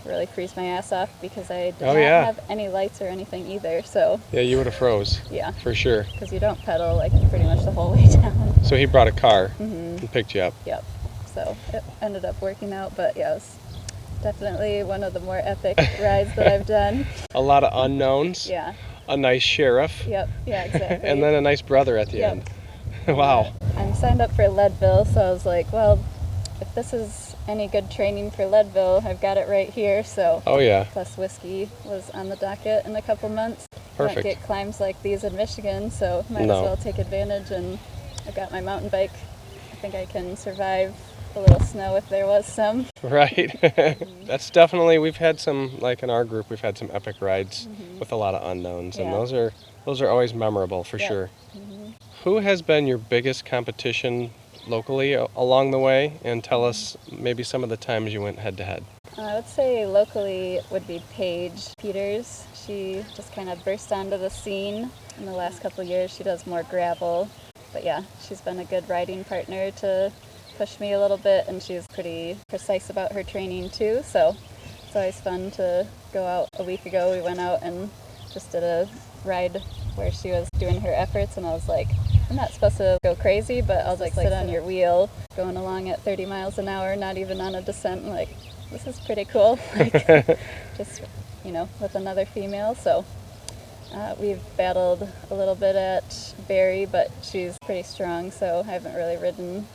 really freeze my ass off because I did not have any lights or anything either. So
yeah, you would have froze.
Yeah,
for sure.
Because you don't pedal like pretty much the whole way down.
So he brought a car and picked you up.
Yep. So it ended up working out, but yeah, it was definitely one of the more epic rides that I've done.
A lot of unknowns.
Yeah.
A nice sheriff.
Yep. Yeah, exactly.
And then a nice brother at the end. Wow.
I'm signed up for Leadville, so I was like, well, if this is any good training for Leadville, I've got it right here. So plus whiskey was on the docket in a couple months.
Perfect.
Don't get climbs like these in Michigan, so might as well take advantage. And I've got my mountain bike. I think I can survive a little snow if there was some.
Right. That's definitely, we've had some, like in our group, we've had some epic rides with a lot of unknowns, and those are always memorable for sure. Who has been your biggest competition locally along the way, and tell us maybe some of the times you went head to head?
I would say locally it would be Paige Peters. She just kind of burst onto the scene in the last couple of years. She does more gravel, but yeah, she's been a good riding partner to push me a little bit, and she's pretty precise about her training too, so it's always fun to go out. A week ago we went out and just did a ride where she was doing her efforts, and I was like, I'm not supposed to go crazy, but I'll just sit on your wheel going along at 30 miles an hour, not even on a descent. I'm like, this is pretty cool. Like, just, with another female. So we've battled a little bit at Barry, but she's pretty strong, so I haven't really ridden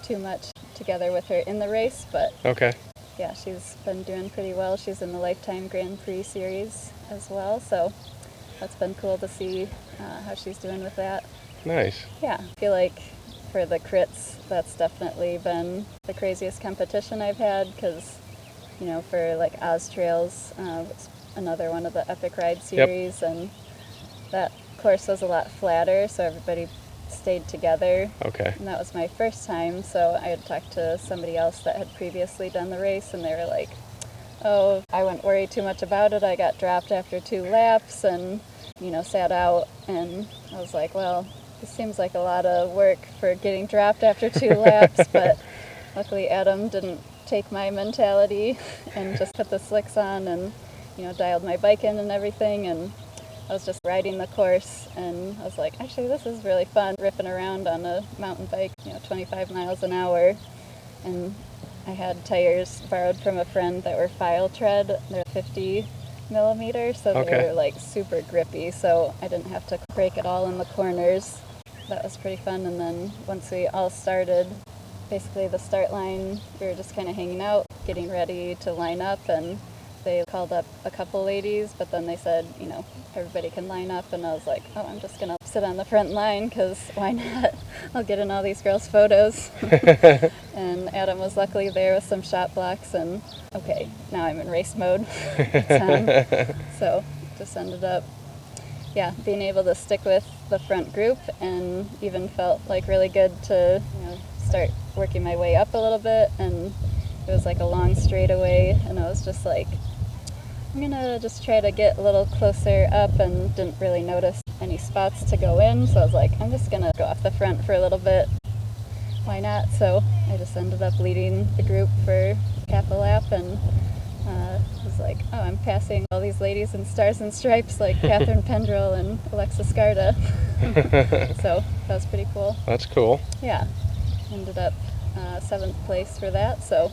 too much together with her in the race. But yeah, she's been doing pretty well. She's in the Lifetime Grand Prix series as well, so that's been cool to see how she's doing with that.
Nice. Yeah,
I feel like for the crits, that's definitely been the craziest competition I've had, because, for like Oz Trails, another one of the Epic Ride series, and that course was a lot flatter, so everybody stayed together.
Okay.
And that was my first time, so I had talked to somebody else that had previously done the race, and they were like, oh, I wouldn't worry too much about it. I got dropped after 2 laps and, sat out. And I was like, well, this seems like a lot of work for getting dropped after 2 laps, but luckily Adam didn't take my mentality and just put the slicks on and, dialed my bike in and everything. And I was just riding the course, and I was like, actually, this is really fun, ripping around on a mountain bike, 25 miles an hour. And I had tires borrowed from a friend that were file tread. They're 50 millimeters, so they were like super grippy, so I didn't have to brake at all in the corners. That was pretty fun. And then once we all started, basically the start line, we were just kind of hanging out, getting ready to line up, and they called up a couple ladies, but then they said, everybody can line up, and I was like, oh, I'm just going to sit on the front line, because why not? I'll get in all these girls' photos. And Adam was luckily there with some shot blocks, and okay, now I'm in race mode. So just ended up, being able to stick with the front group, and even felt like really good to start working my way up a little bit. And it was like a long straightaway, and I was just like, I'm gonna just try to get a little closer up, and didn't really notice any spots to go in, so I was like, I'm just gonna go off the front for a little bit. Why not? So I just ended up leading the group for half a lap, and was like, oh, I'm passing all these ladies in stars and stripes like Catherine Pendrell and Alexa Scarda. So that was pretty cool.
That's cool.
Yeah. Ended up 7th place for that, so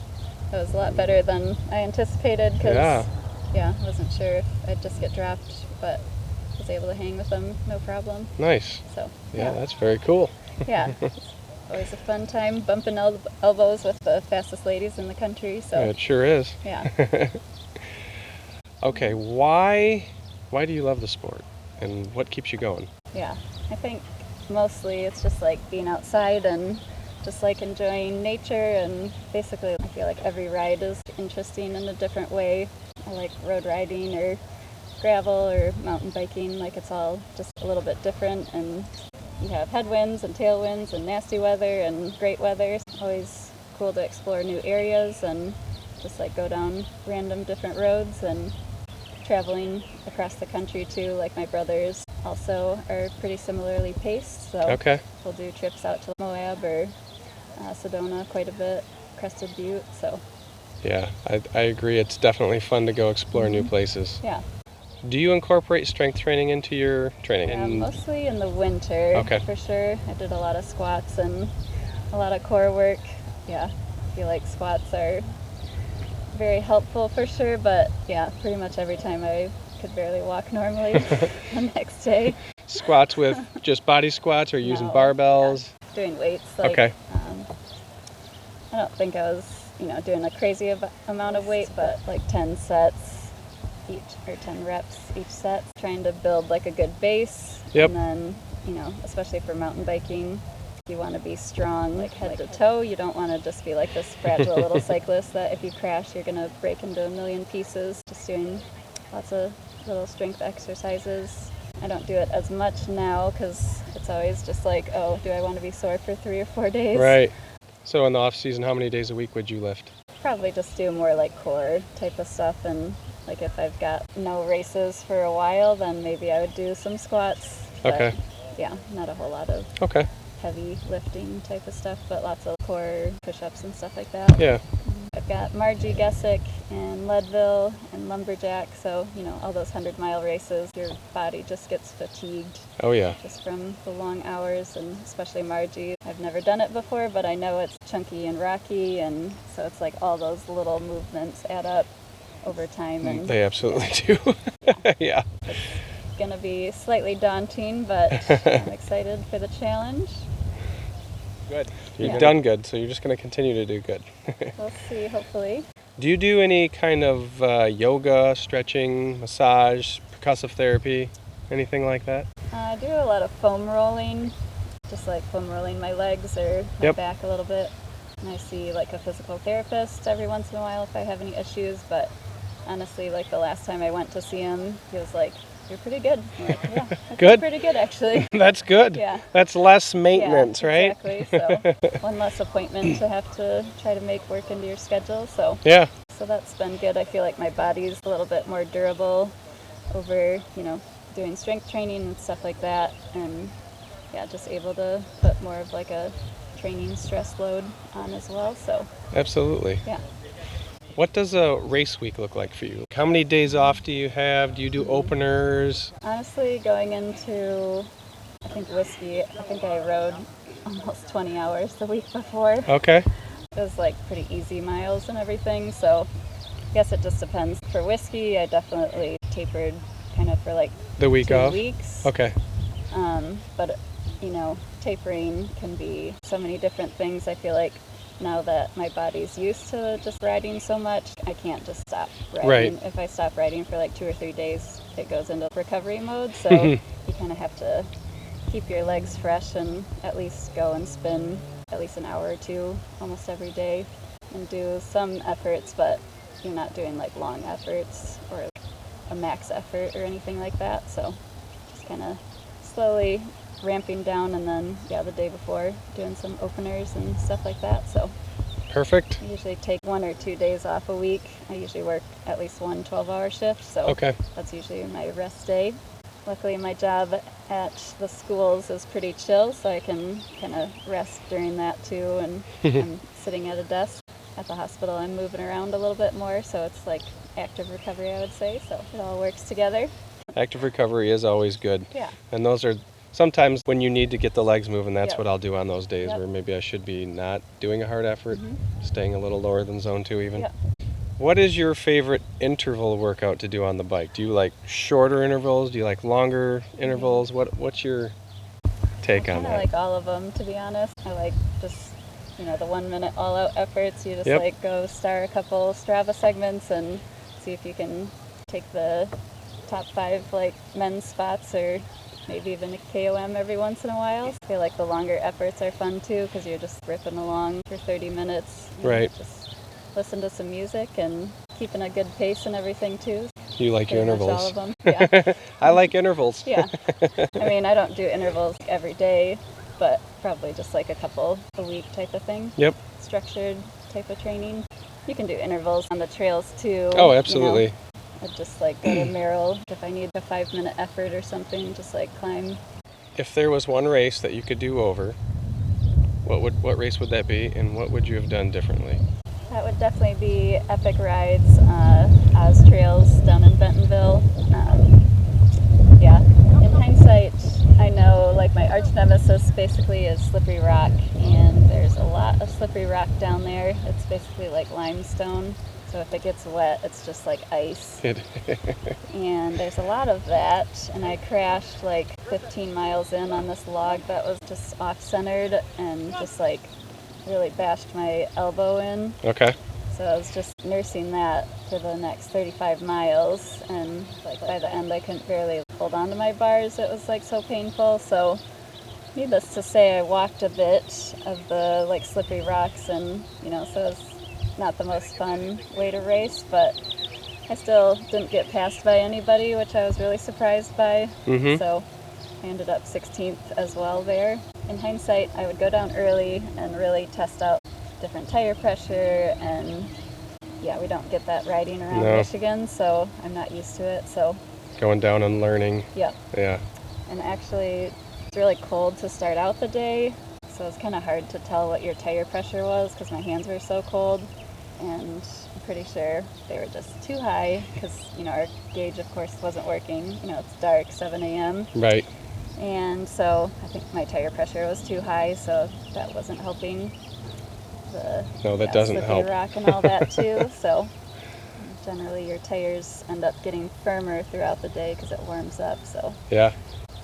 that was a lot better than I anticipated, because I wasn't sure if I'd just get dropped, but was able to hang with them no problem.
Nice.
So
yeah, that's very cool.
Yeah. Always a fun time, bumping elbows with the fastest ladies in the country. So
it sure is.
Yeah.
Okay, why do you love the sport, and what keeps you going?
Yeah, I think mostly it's just like being outside and just like enjoying nature, and basically I feel like every ride is interesting in a different way. I like road riding or gravel or mountain biking, like it's all just a little bit different, and you have headwinds and tailwinds and nasty weather and great weather. It's always cool to explore new areas and just like go down random different roads, and traveling across the country too. Like my brothers also are pretty similarly paced, so we'll do trips out to Moab or Sedona quite a bit, Crested Butte. So
yeah, I agree. It's definitely fun to go explore new places.
Yeah.
Do you incorporate strength training into your training?
Yeah, mostly in the winter, for sure. I did a lot of squats and a lot of core work. Yeah, I feel like squats are very helpful for sure, but yeah, pretty much every time I could barely walk normally the next day.
Squats with just body squats, or using barbells?
Yeah, doing weights. Like, I don't think I was, doing a crazy amount of weight, but like 10 sets each, or 10 reps each set, trying to build like a good base. And then, especially for mountain biking, you want to be strong, like head to toe. You don't want to just be like this fragile little cyclist that if you crash, you're going to break into a million pieces. Just doing lots of little strength exercises. I don't do it as much now because it's always just like, oh, do I want to be sore for 3 or 4 days?
Right. So in the off season, how many days a week would you lift?
Probably just do more like core type of stuff, and like if I've got no races for a while, then maybe I would do some squats. But, yeah, not a whole lot of heavy lifting type of stuff, but lots of core push-ups and stuff like that.
Yeah.
I've got Margie Gessick and Leadville and Lumberjack, so, all those 100-mile races, your body just gets fatigued.
Oh, yeah.
Just from the long hours, and especially Margie. I've never done it before, but I know it's chunky and rocky, and so it's like all those little movements add up over time. And
they absolutely do. Yeah.
It's going to be slightly daunting, but I'm excited for the challenge.
Good. You've done good, so you're just going to continue to do good.
We'll see, hopefully.
Do you do any kind of yoga, stretching, massage, percussive therapy, anything like that?
I do a lot of foam rolling, just like foam rolling my legs or my back a little bit. And I see like a physical therapist every once in a while if I have any issues, but honestly, like the last time I went to see him, he was like, "You're pretty good." I'm like, yeah, I
Good.
feel pretty good actually.
That's good.
Yeah.
That's less maintenance,
Yeah,
right?
exactly. So one less appointment to have to try to make work into your schedule. So
Yeah.
so that's been good. I feel like my body's a little bit more durable over, doing strength training and stuff like that. And yeah, just able to put more of like a training stress load on as well. So
Absolutely.
yeah.
What does a race week look like for you? How many days off do you have? Do you do openers?
Honestly, going into, I think whiskey, I think I rode almost 20 hours the week before.
Okay.
It was like pretty easy miles and everything, so I guess it just depends. For whiskey, I definitely tapered kind of for like
The week
2
off?
weeks.
Okay.
But, tapering can be so many different things. I feel like now that my body's used to just riding so much, I can't just stop riding.
Right.
If I stop riding for like 2 or 3 days, it goes into recovery mode, so you kind of have to keep your legs fresh and at least go and spin at least an hour or two almost every day and do some efforts, but you're not doing like long efforts or a max effort or anything like that. So just kind of slowly ramping down, and then the day before doing some openers and stuff like that. So
Perfect.
I usually take 1 or 2 days off a week. I usually work at least one 12-hour shift, so
Okay.
that's usually my rest day. Luckily, my job at the schools is pretty chill, so I can kind of rest during that too, and I'm sitting at a desk. At the hospital, I'm moving around a little bit more, so it's like active recovery, I would say, so it all works together.
Active recovery is always good.
Yeah.
And those are sometimes when you need to get the legs moving, that's
Yep.
what I'll do on those days
Yep.
where maybe I should be not doing a hard effort, staying a little lower than zone 2 even.
Yep.
What is your favorite interval workout to do on the bike? Do you like shorter intervals? Do you like longer intervals? What's your take on
I
that?
like all of them, to be honest. I like just, the 1 minute all out efforts. You just
Yep.
like go star a couple Strava segments and see if you can take the top 5 like men's spots or maybe even a KOM every once in a while. I feel like the longer efforts are fun too because you're just ripping along for 30 minutes.
Right.
Just listen to some music and keeping a good pace and everything too.
You like your
Pretty much all
intervals?
of them. Yeah.
I like intervals.
Yeah. I mean, I don't do intervals every day, but probably just like a couple a week type of thing.
Yep.
Structured type of training. You can do intervals on the trails too.
Oh, absolutely.
I'd just like go to Merrill if I need a 5-minute effort or something, just like climb.
If there was one race that you could do over, what race would that be, and what would you have done differently?
That would definitely be Epic Rides, Oz Trails down in Bentonville. In hindsight, I know like my arch nemesis basically is Slippery Rock, and there's a lot of slippery rock down there. It's basically like limestone, so if it gets wet, it's just like ice. And there's a lot of that, and I crashed like 15 miles in on this log that was just off-centered and just like really bashed my elbow in.
Okay.
So I was just nursing that for the next 35 miles, and like by the end I couldn't barely hold on to my bars. It was like so painful. So needless to say, I walked a bit of the like slippery rocks, and so it was not the most fun way to race, but I still didn't get passed by anybody, which I was really surprised by. So I ended up 16th as well there. In hindsight, I would go down early and really test out different tire pressure, and we don't get that riding around Michigan, so I'm not used to it. So
going down and learning.
Yeah. And actually, it's really cold to start out the day, so it's kind of hard to tell what your tire pressure was because my hands were so cold, and I'm pretty sure they were just too high because our gauge, of course, wasn't working. It's dark, 7 a.m.
Right.
And so I think my tire pressure was too high, so that wasn't helping.
No, that doesn't help.
Rock and all that too. So generally your tires end up getting firmer throughout the day because it warms up. So
yeah,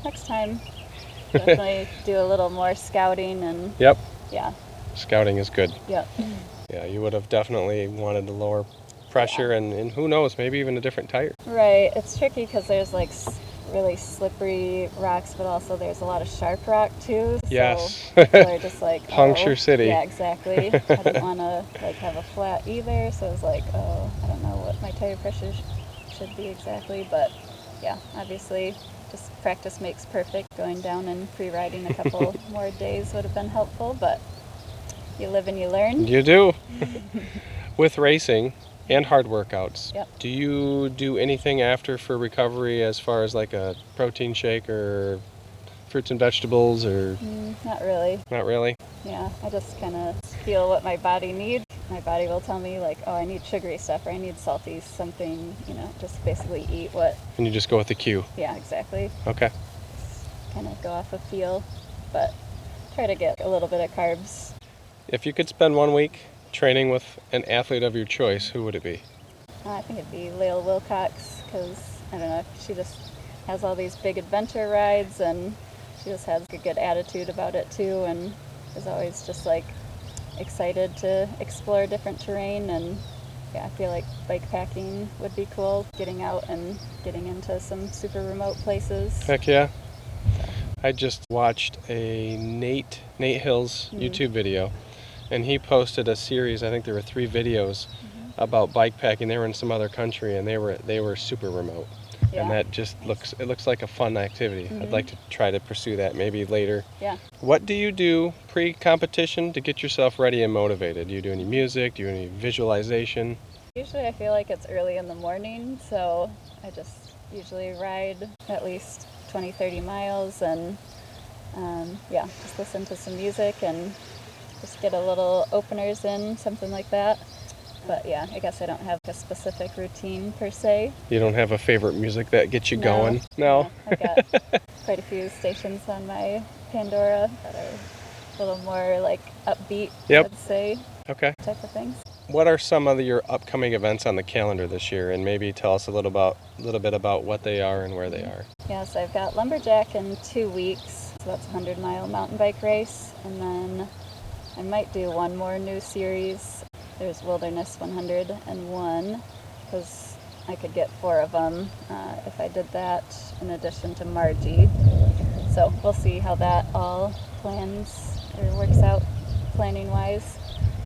next time definitely do a little more scouting and
yep.
Yeah.
Scouting is good.
Yep.
Yeah, you would have definitely wanted to lower pressure and who knows, maybe even a different tire.
Right. It's tricky because there's like really slippery rocks, but also there's a lot of sharp rock too.
Yes.
So people are just like,
Puncture
oh.
City.
Yeah, exactly. I didn't want to like have a flat either, so I was like, oh, I don't know what my tire pressure should be exactly, but yeah, obviously just practice makes perfect. Going down and pre-riding a couple more days would have been helpful, but you live and you learn.
You do. With racing and hard workouts,
Yep.
do you do anything after for recovery as far as like a protein shake or fruits and vegetables or
Not really.
not really?
Yeah, I just kind of feel what my body needs. My body will tell me like, oh, I need sugary stuff or I need salty something, just basically eat what.
And you just go with the cue.
Yeah, exactly.
Okay.
Kind of go off a feel, but try to get a little bit of carbs.
If you could spend 1 week training with an athlete of your choice, who would it be?
I think it'd be Lael Wilcox because, I don't know, she just has all these big adventure rides and she just has a good attitude about it too and is always just like excited to explore different terrain. And yeah, I feel like bike packing would be cool, getting out and getting into some super remote places.
Heck yeah. I just watched a Nate Hill's YouTube video, and he posted a series, I think there were 3 videos about bike packing. They were in some other country and they were super remote.
Yeah.
And that just looks like a fun activity. I'd like to try to pursue that maybe later.
Yeah.
What do you do pre-competition to get yourself ready and motivated? Do you do any music? Do you do any visualization?
Usually I feel like it's early in the morning, so I just usually ride at least 20-30 miles and just listen to some music and just get a little openers in, something like that. But yeah, I guess I don't have a specific routine per se.
You don't have a favorite music that gets you going? No?
I've got quite a few stations on my Pandora that are a little more like upbeat, I would say,
Okay.
type of things.
What are some of your upcoming events on the calendar this year? And maybe tell us a little bit about what they are and where they are.
Yes, I've got Lumberjack in 2 weeks. So that's a 100-mile mountain bike race. And then I might do one more new series. There's Wilderness 101, because I could get 4 of them if I did that in addition to Margie. So we'll see how that all works out planning-wise.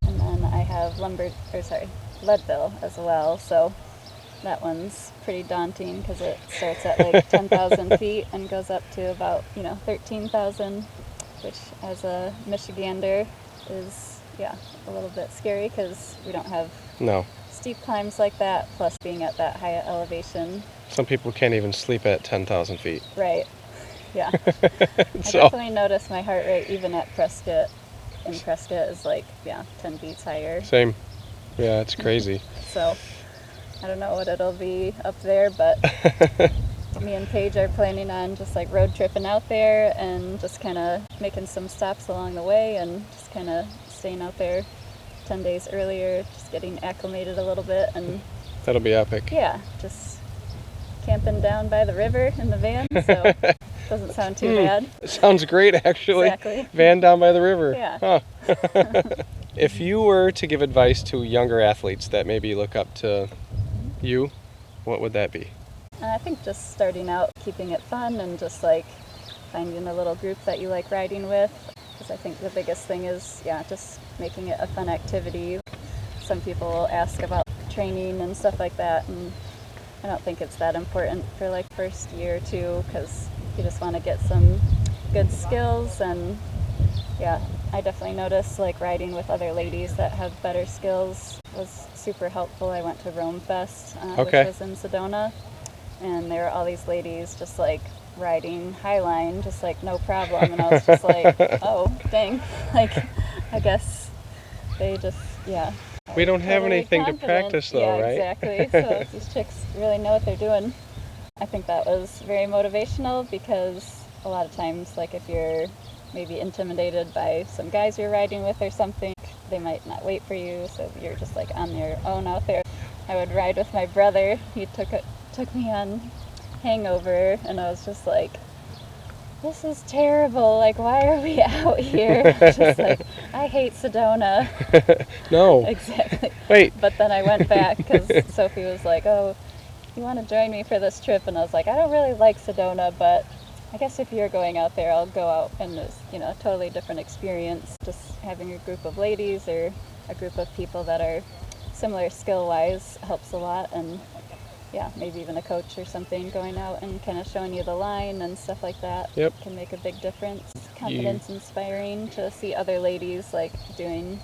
And then I have Leadville as well. So that one's pretty daunting because it starts at like 10,000 feet and goes up to about 13,000, which as a Michigander is a little bit scary because we don't have steep climbs like that, plus being at that high elevation.
Some people can't even sleep at 10,000 feet.
Right. Yeah. I definitely notice my heart rate even at Prescott. And Prescott is like 10 beats higher.
Same. Yeah, it's crazy.
So I don't know what it'll be up there, but me and Paige are planning on just like road tripping out there and just kind of making some stops along the way and just kind of staying out there 10 days earlier, just getting acclimated a little bit. And
that'll be epic.
Yeah, just camping down by the river in the van, so doesn't sound too bad.
It sounds great, actually.
Exactly.
Van down by the river.
Yeah.
Huh. If you were to give advice to younger athletes that maybe look up to you, what would that be?
I think just starting out, keeping it fun and just like finding a little group that you like riding with. Because I think the biggest thing is, just making it a fun activity. Some people ask about training and stuff like that, and I don't think it's that important for like first year or 2, because you just want to get some good skills. And I definitely noticed like riding with other ladies that have better skills was super helpful. I went to Rome Fest, which was in Sedona, and there were all these ladies just like riding Highline, just like no problem. And I was just like, oh, dang. Like, I guess they just,
We don't have
totally
anything
confident.
to practice though, right?
Exactly. So these chicks really know what they're doing. I think that was very motivational because a lot of times, like if you're maybe intimidated by some guys you're riding with or something, they might not wait for you, so you're just like on your own out there. I would ride with my brother. He took me on Hangover, and I was just like, this is terrible. Like, why are we out here? Just like, I hate Sedona.
No.
Exactly.
Wait.
But then I went back because Sophie was like, oh, you want to join me for this trip? And I was like, I don't really like Sedona, but I guess if you're going out there, I'll go out, and it's, a totally different experience. Just having a group of ladies or a group of people that are similar skill-wise helps a lot, and yeah, maybe even a coach or something going out and kind of showing you the line and stuff like that.
Yep.
Can make a big difference. Confidence inspiring to see other ladies like doing,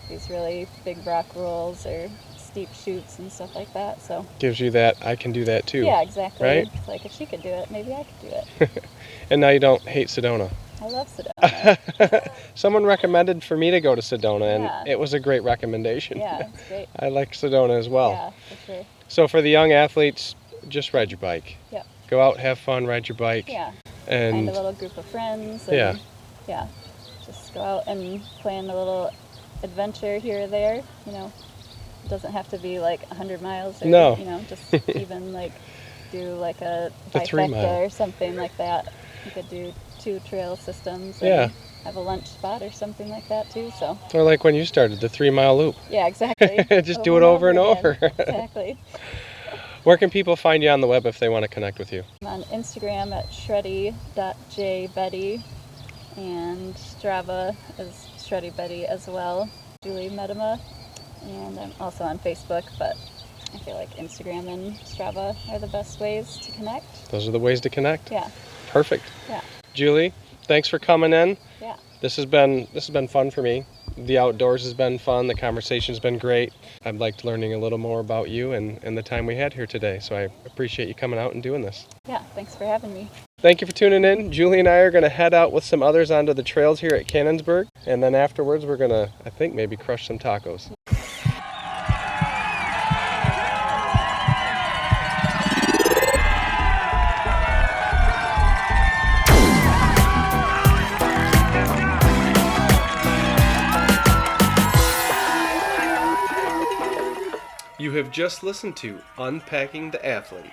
these really big rock rolls or steep chutes and stuff like that. So
gives you that I can do that too.
Yeah, exactly.
Right?
It's like if she could do it, maybe I could do it.
And now you don't hate Sedona.
I love Sedona.
Someone recommended for me to go to Sedona, and
Yeah.
it was a great recommendation.
Yeah, it's great.
I like Sedona as well.
Yeah, for sure.
So for the young athletes, just ride your bike.
Yeah.
Go out, have fun, ride your bike.
Yeah.
And
Find a little group of friends. And, yeah. Just go out and plan a little adventure here or there. It doesn't have to be like 100 miles or,
No.
Just even like do like a
The 3 mile.
trifecta or something like that. You could do 2 trail systems and
Yeah.
have a lunch spot or something like that too. So
or like when you started, the 3 mile loop.
yeah, exactly.
Just do it over and
again.
over.
Exactly.
Where can people find you on the web if they want to connect with you?
I'm on Instagram at shreddy.jbetty, and Strava is shreddybetty as well, Julie Medema, and I'm also on Facebook, but I feel like Instagram and Strava are the best ways to connect.
Those are the ways to connect.
Yeah.
Perfect.
Yeah.
Julie, thanks for coming in.
Yeah.
This has been fun for me. The outdoors has been fun. The conversation's been great. I've liked learning a little more about you and the time we had here today. So I appreciate you coming out and doing this.
Yeah, thanks for having me.
Thank you for tuning in. Julie and I are going to head out with some others onto the trails here at Cannonsburg. And then afterwards, we're going to, I think, maybe crush some tacos. You have just listened to Unpacking the Athlete.